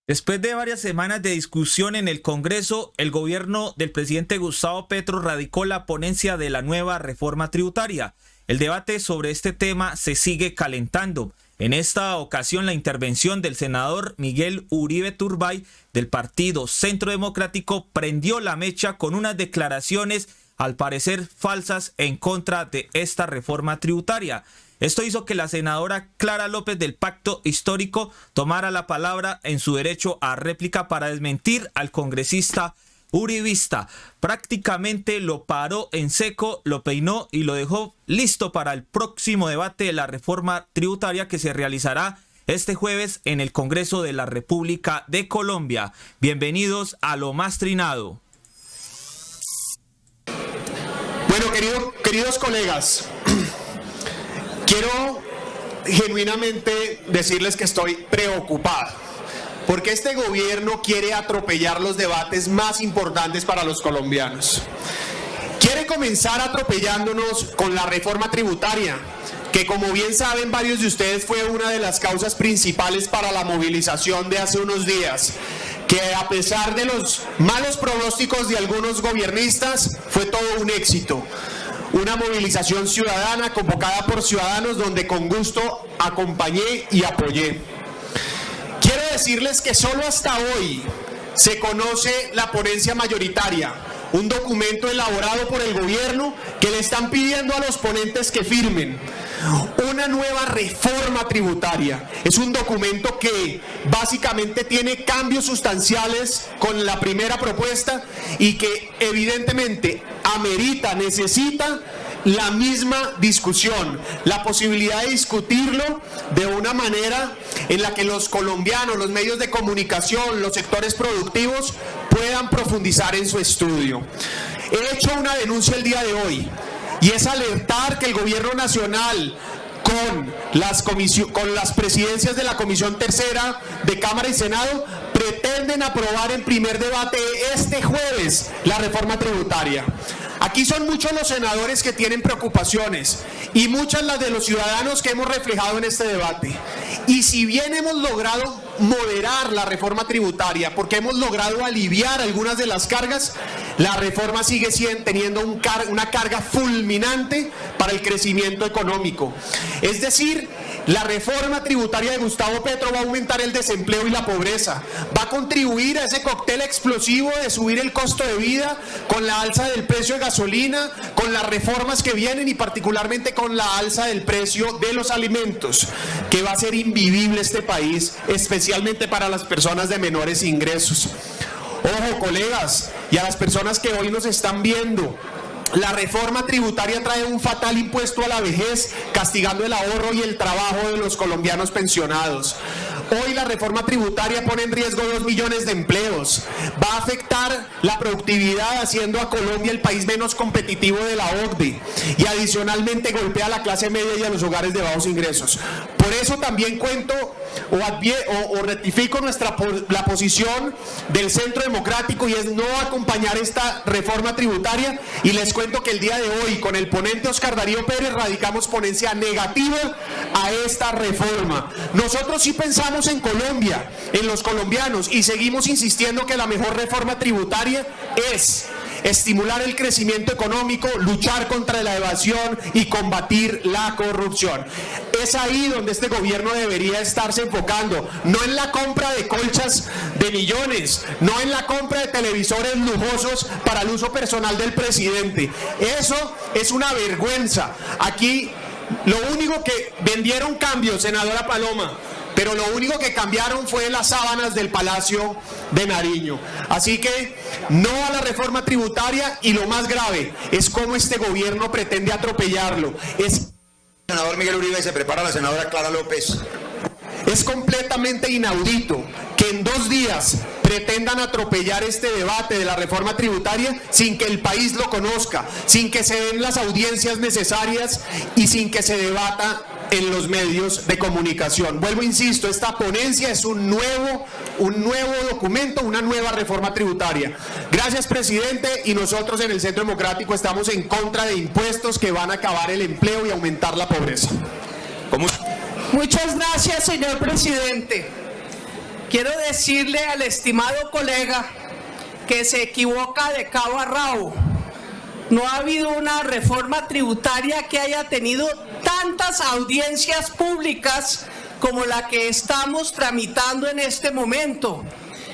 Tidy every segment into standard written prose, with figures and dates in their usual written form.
Después de varias semanas de discusión en el Congreso, el gobierno del presidente Gustavo Petro radicó la ponencia de la nueva reforma tributaria. El debate sobre este tema se sigue calentando. En esta ocasión, la intervención del senador Miguel Uribe Turbay del Partido Centro Democrático prendió la mecha con unas declaraciones al parecer falsas en contra de esta reforma tributaria. Esto hizo que la senadora Clara López del Pacto Histórico tomara la palabra en su derecho a réplica para desmentir al congresista uribista. Prácticamente lo paró en seco, lo peinó y lo dejó listo para el próximo debate de la reforma tributaria que se realizará este jueves en el Congreso de la República de Colombia. Bienvenidos a Lo Más Trinado. Bueno, queridos colegas, quiero genuinamente decirles que estoy preocupado porque este gobierno quiere atropellar los debates más importantes para los colombianos. Quiere comenzar atropellándonos con la reforma tributaria, que como bien saben varios de ustedes fue una de las causas principales para la movilización de hace unos días, que a pesar de los malos pronósticos de algunos gobiernistas fue todo un éxito. Una movilización ciudadana convocada por ciudadanos donde con gusto acompañé y apoyé. Quiero decirles que solo hasta hoy se conoce la ponencia mayoritaria, un documento elaborado por el gobierno que le están pidiendo a los ponentes que firmen una nueva reforma tributaria. Es un documento que básicamente tiene cambios sustanciales con la primera propuesta y que evidentemente necesita la misma discusión, la posibilidad de discutirlo de una manera en la que los colombianos, los medios de comunicación, los sectores productivos puedan profundizar en su estudio. He hecho una denuncia el día de hoy y es alertar que el gobierno nacional con las presidencias de la Comisión Tercera de Cámara y Senado pretenden aprobar en primer debate este jueves la reforma tributaria. Aquí son muchos los senadores que tienen preocupaciones y muchas las de los ciudadanos que hemos reflejado en este debate. Y si bien hemos logrado moderar la reforma tributaria, porque hemos logrado aliviar algunas de las cargas, la reforma sigue teniendo una carga fulminante para el crecimiento económico. Es decir, la reforma tributaria de Gustavo Petro va a aumentar el desempleo y la pobreza, va a contribuir a ese cóctel explosivo de subir el costo de vida con la alza del precio de gasolina, con las reformas que vienen y particularmente con la alza del precio de los alimentos, que va a ser invivible este país, especialmente para las personas de menores ingresos. Ojo, colegas, y a las personas que hoy nos están viendo, la reforma tributaria trae un fatal impuesto a la vejez, castigando el ahorro y el trabajo de los colombianos pensionados. Hoy la reforma tributaria pone en riesgo 2 millones de empleos, va a afectar la productividad haciendo a Colombia el país menos competitivo de la OCDE y adicionalmente golpea a la clase media y a los hogares de bajos ingresos. Por eso también cuento o rectifico la posición del Centro Democrático y es no acompañar esta reforma tributaria y les cuento que el día de hoy con el ponente Oscar Darío Pérez radicamos ponencia negativa a esta reforma. Nosotros sí pensamos en Colombia, en los colombianos y seguimos insistiendo que la mejor reforma tributaria es estimular el crecimiento económico, luchar contra la evasión y combatir la corrupción. Es ahí donde este gobierno debería estarse enfocando, no en la compra de colchas de millones, no en la compra de televisores lujosos para el uso personal del presidente. Eso es una vergüenza. Aquí lo único que vendieron cambios, senadora Paloma, pero lo único que cambiaron fue las sábanas del Palacio de Nariño. Así que no a la reforma tributaria y lo más grave es cómo este gobierno pretende atropellarlo. Senador Miguel Uribe, se prepara la senadora Clara López. Es completamente inaudito que en 2 días pretendan atropellar este debate de la reforma tributaria sin que el país lo conozca, sin que se den las audiencias necesarias y sin que se debata en los medios de comunicación. Vuelvo, insisto, esta ponencia es un nuevo documento, una nueva reforma tributaria. Gracias, presidente, y nosotros en el Centro Democrático estamos en contra de impuestos que van a acabar el empleo y aumentar la pobreza. Muchas gracias, señor presidente. quiero decirle al estimado colega que se equivoca de cabo a rabo. No ha habido una reforma tributaria que haya tenido tantas audiencias públicas como la que estamos tramitando en este momento,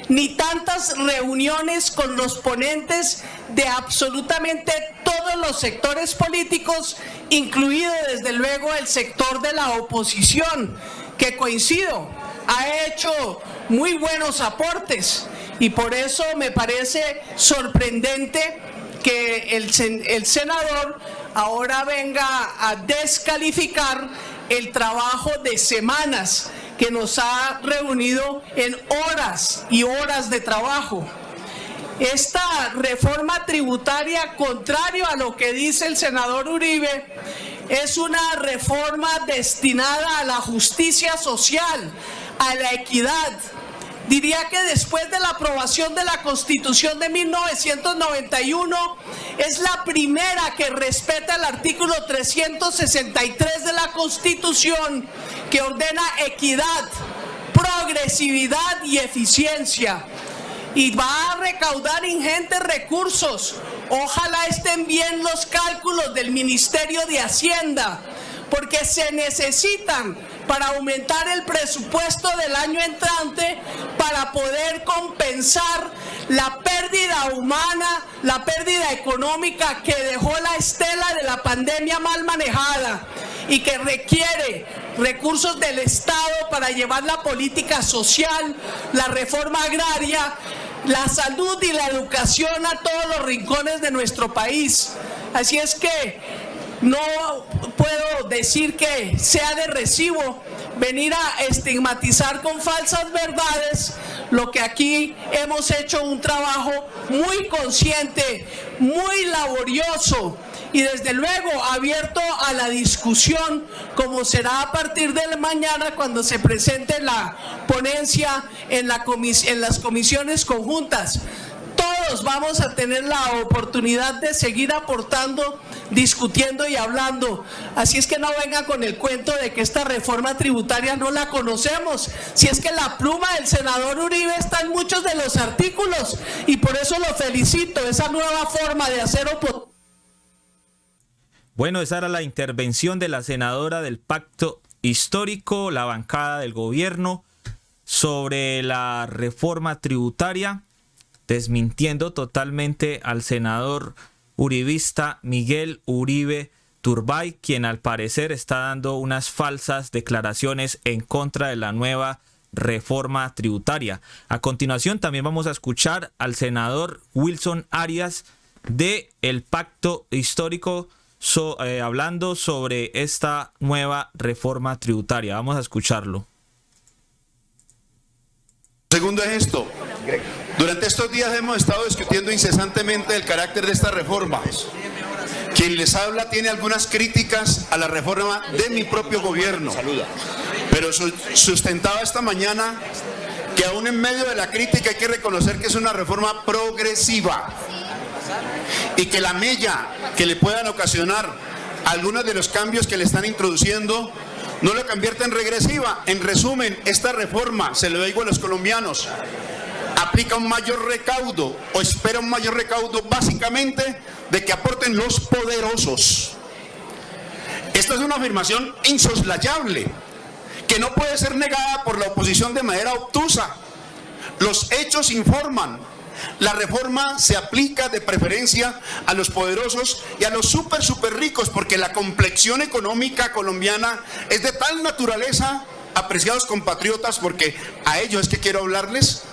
ni tantas reuniones con los ponentes de absolutamente todos los sectores políticos, incluido desde luego el sector de la oposición, que coincido, ha hecho muy buenos aportes, y por eso me parece sorprendente que el senador ahora venga a descalificar el trabajo de semanas que nos ha reunido en horas y horas de trabajo. Esta reforma tributaria, contrario a lo que dice el senador Uribe, es una reforma destinada a la justicia social, a la equidad. Diría que después de la aprobación de la Constitución de 1991, es la primera que respeta el artículo 363 de la Constitución, que ordena equidad, progresividad y eficiencia. Y va a recaudar ingentes recursos. Ojalá estén bien los cálculos del Ministerio de Hacienda, porque se necesitan para aumentar el presupuesto del año entrante, para poder compensar la pérdida humana, la pérdida económica que dejó la estela de la pandemia mal manejada y que requiere recursos del Estado para llevar la política social, la reforma agraria, la salud y la educación a todos los rincones de nuestro país. Así es que no puedo decir que sea de recibo venir a estigmatizar con falsas verdades lo que aquí hemos hecho un trabajo muy consciente, muy laborioso y desde luego abierto a la discusión, como será a partir de mañana cuando se presente la ponencia en las comisiones conjuntas. Todos vamos a tener la oportunidad de seguir aportando, discutiendo y hablando. Así es que no vengan con el cuento de que esta reforma tributaria no la conocemos. Si es que la pluma del senador Uribe está en muchos de los artículos y por eso lo felicito, esa nueva forma de hacer oposición. Bueno, esa era la intervención de la senadora del Pacto Histórico, la bancada del gobierno, sobre la reforma tributaria, desmintiendo totalmente al senador uribista Miguel Uribe Turbay, quien al parecer está dando unas falsas declaraciones en contra de la nueva reforma tributaria. A continuación también vamos a escuchar al senador Wilson Arias de el Pacto Histórico hablando sobre esta nueva reforma tributaria. Vamos a escucharlo. Segundo es esto. Durante estos días hemos estado discutiendo incesantemente el carácter de esta reforma. Quien les habla tiene algunas críticas a la reforma de mi propio gobierno, pero sustentaba esta mañana que aún en medio de la crítica hay que reconocer que es una reforma progresiva y que la mella que le puedan ocasionar algunos de los cambios que le están introduciendo no lo convierte en regresiva. En resumen, esta reforma, se lo digo a los colombianos, aplica un mayor recaudo o espera un mayor recaudo básicamente de que aporten los poderosos. Esta es una afirmación insoslayable que no puede ser negada por la oposición de manera obtusa. Los hechos informan. La reforma se aplica de preferencia a los poderosos y a los súper ricos, porque la complexión económica colombiana es de tal naturaleza, apreciados compatriotas, porque a ellos es que quiero hablarles,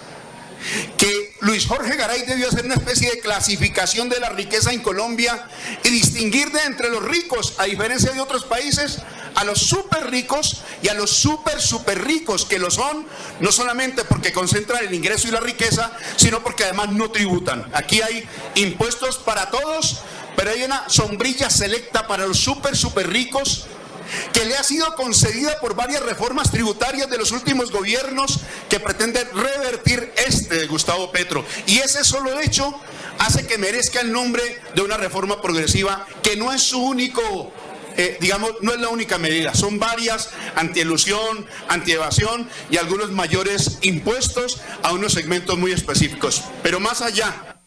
que Luis Jorge Garay debió hacer una especie de clasificación de la riqueza en Colombia y distinguir de entre los ricos, a diferencia de otros países, a los súper ricos y a los súper ricos, que lo son no solamente porque concentran el ingreso y la riqueza, sino porque además no tributan. Aquí hay impuestos para todos, pero hay una sombrilla selecta para los súper ricos, que le ha sido concedida por varias reformas tributarias de los últimos gobiernos que pretenden revertir de Gustavo Petro. Y ese solo hecho hace que merezca el nombre de una reforma progresiva, que no es su único digamos, no es la única medida, son varias: antielusión, antievasión y algunos mayores impuestos a unos segmentos muy específicos. Pero más allá.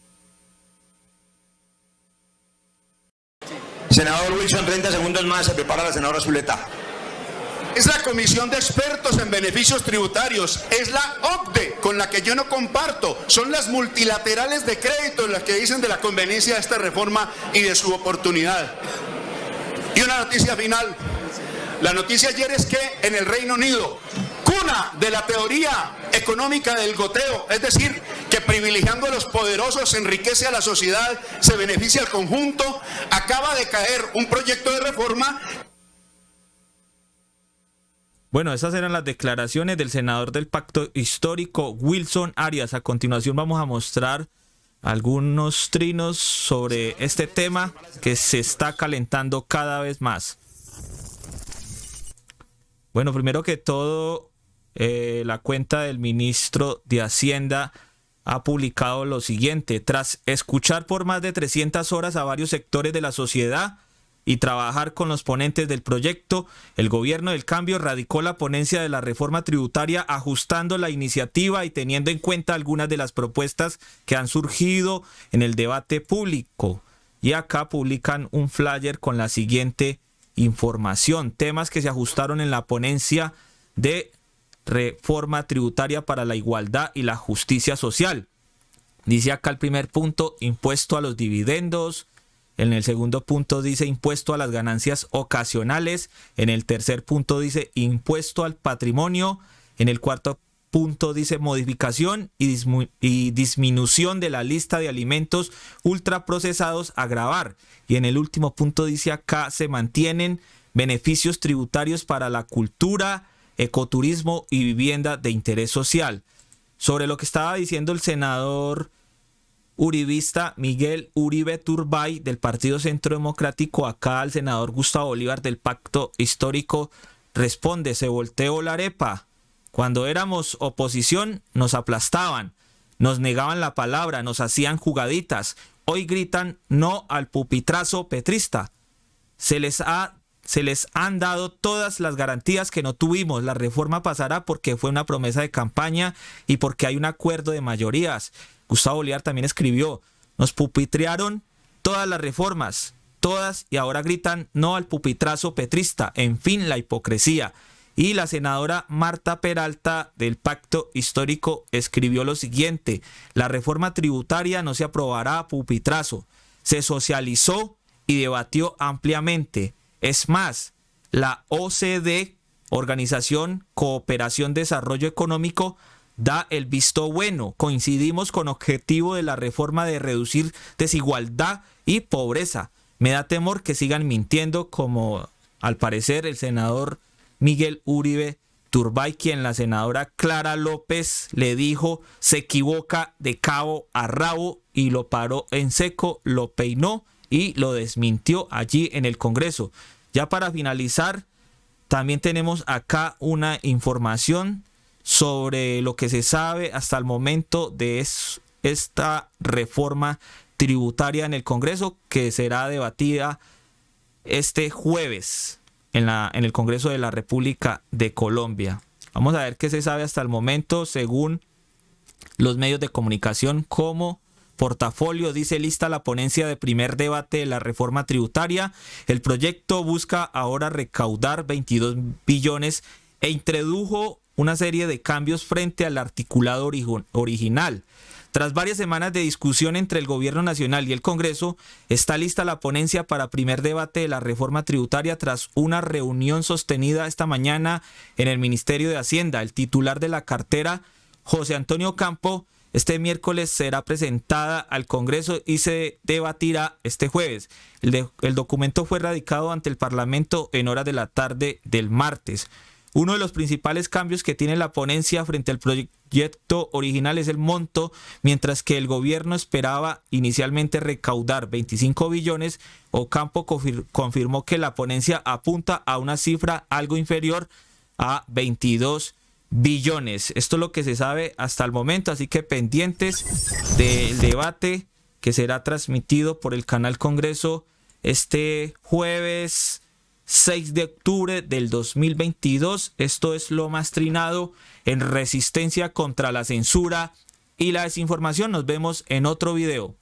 Senador Wilson, 30 segundos más, se prepara la senadora Zuleta. Es la Comisión de Expertos en Beneficios Tributarios, es la OCDE, con la que yo no comparto, son las multilaterales de crédito las que dicen de la conveniencia de esta reforma y de su oportunidad. Y una noticia final. La noticia ayer es que en el Reino Unido, cuna de la teoría económica del goteo, es decir, que privilegiando a los poderosos se enriquece a la sociedad, se beneficia al conjunto, acaba de caer un proyecto de reforma. Bueno, esas eran las declaraciones del senador del Pacto Histórico, Wilson Arias. A continuación vamos a mostrar algunos trinos sobre este tema que se está calentando cada vez más. Bueno, primero que todo, la cuenta del ministro de Hacienda ha publicado lo siguiente: tras escuchar por más de 300 horas a varios sectores de la sociedad y trabajar con los ponentes del proyecto, el Gobierno del Cambio radicó la ponencia de la reforma tributaria, ajustando la iniciativa y teniendo en cuenta algunas de las propuestas que han surgido en el debate público. Y acá publican un flyer con la siguiente información: temas que se ajustaron en la ponencia de reforma tributaria para la igualdad y la justicia social. Dice acá el primer punto: impuesto a los dividendos. En el segundo punto dice impuesto a las ganancias ocasionales. En el tercer punto dice impuesto al patrimonio. En el cuarto punto dice modificación y disminución de la lista de alimentos ultraprocesados a gravar. Y en el último punto dice acá se mantienen beneficios tributarios para la cultura, ecoturismo y vivienda de interés social. Sobre lo que estaba diciendo el senador uribista Miguel Uribe Turbay del Partido Centro Democrático, acá al senador Gustavo Bolívar del Pacto Histórico responde: se volteó la arepa. Cuando éramos oposición nos aplastaban, nos negaban la palabra, nos hacían jugaditas. Hoy gritan no al pupitrazo petrista. Se les han dado todas las garantías que no tuvimos. La reforma pasará porque fue una promesa de campaña y porque hay un acuerdo de mayorías. Gustavo Bolívar también escribió: nos pupitrearon todas las reformas, todas, y ahora gritan no al pupitrazo petrista. En fin, la hipocresía. Y la senadora Marta Peralta del Pacto Histórico escribió lo siguiente: la reforma tributaria no se aprobará a pupitrazo. Se socializó y debatió ampliamente. Es más, la OCDE, Organización Cooperación Desarrollo Económico, da el visto bueno. Coincidimos con el objetivo de la reforma de reducir desigualdad y pobreza. Me da temor que sigan mintiendo, como al parecer el senador Miguel Uribe Turbay, quien la senadora Clara López le dijo se equivoca de cabo a rabo, y lo paró en seco, lo peinó y lo desmintió allí en el Congreso. Ya para finalizar, también tenemos acá una información sobre lo que se sabe hasta el momento de esta reforma tributaria en el Congreso, que será debatida este jueves en el Congreso de la República de Colombia. Vamos a ver qué se sabe hasta el momento. Según los medios de comunicación como Portafolio, dice lista la ponencia de primer debate de la reforma tributaria. El proyecto busca ahora recaudar 22 billones e introdujo una serie de cambios frente al articulado original. Tras varias semanas de discusión entre el Gobierno Nacional y el Congreso, está lista la ponencia para primer debate de la reforma tributaria tras una reunión sostenida esta mañana en el Ministerio de Hacienda. El titular de la cartera, José Antonio Campo, este miércoles será presentada al Congreso y se debatirá este jueves. El documento fue radicado ante el Parlamento en horas de la tarde del martes. Uno de los principales cambios que tiene la ponencia frente al proyecto original es el monto. Mientras que el gobierno esperaba inicialmente recaudar 25 billones, Ocampo confirmó que la ponencia apunta a una cifra algo inferior a 22 billones. Esto es lo que se sabe hasta el momento, así que pendientes del debate que será transmitido por el canal Congreso este jueves 6 de octubre del 2022. Esto es Lo Más Trinado en resistencia contra la censura y la desinformación. Nos vemos en otro video.